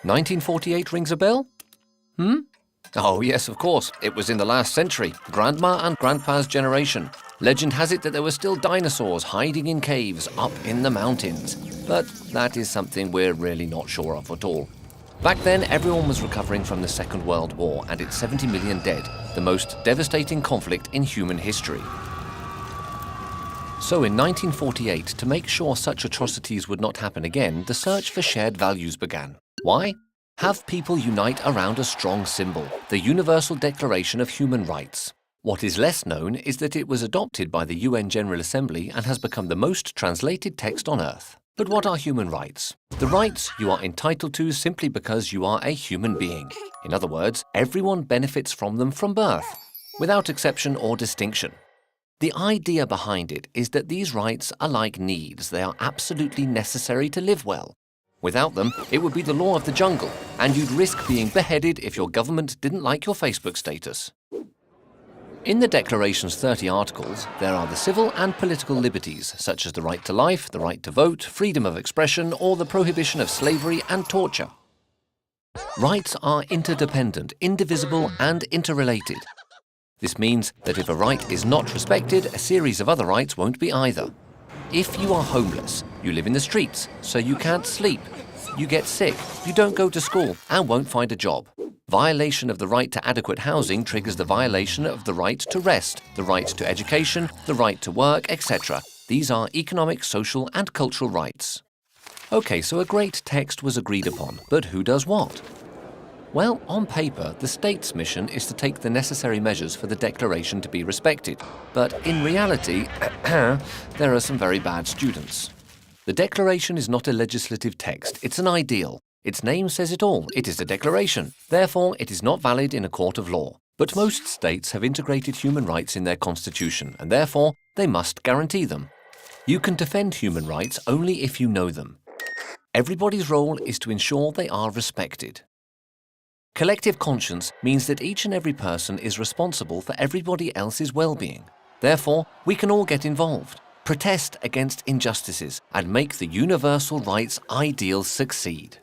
1948 rings a bell? Oh yes, of course. It was in the last century, Grandma and Grandpa's generation. Legend has it that there were still dinosaurs hiding in caves up in the mountains. But that is something we're really not sure of at all. Back then, everyone was recovering from the Second World War and its 70 million dead, the most devastating conflict in human history. So in 1948, to make sure such atrocities would not happen again, the search for shared values began. Why? Have people unite around a strong symbol, the Universal Declaration of Human Rights. What is less known is that it was adopted by the UN General Assembly and has become the most translated text on Earth. But what are human rights? The rights you are entitled to simply because you are a human being. In other words, everyone benefits from them from birth, without exception or distinction. The idea behind it is that these rights are like needs. They are absolutely necessary to live well. Without them, it would be the law of the jungle, and you'd risk being beheaded if your government didn't like your Facebook status. In the Declaration's 30 articles, there are the civil and political liberties, such as the right to life, the right to vote, freedom of expression, or the prohibition of slavery and torture. Rights are interdependent, indivisible, and interrelated. This means that if a right is not respected, a series of other rights won't be either. If you are homeless, you live in the streets, so you can't sleep. You get sick, you don't go to school, and won't find a job. Violation of the right to adequate housing triggers the violation of the right to rest, the right to education, the right to work, etc. These are economic, social, and cultural rights. Okay, so a great text was agreed upon, but who does what? Well, on paper, the state's mission is to take the necessary measures for the Declaration to be respected. But in reality, there are some very bad students. The Declaration is not a legislative text, it's an ideal. Its name says it all, it is a declaration. Therefore, it is not valid in a court of law. But most states have integrated human rights in their constitution, and therefore, they must guarantee them. You can defend human rights only if you know them. Everybody's role is to ensure they are respected. Collective conscience means that each and every person is responsible for everybody else's well-being. Therefore, we can all get involved, protest against injustices, and make the universal rights ideals succeed.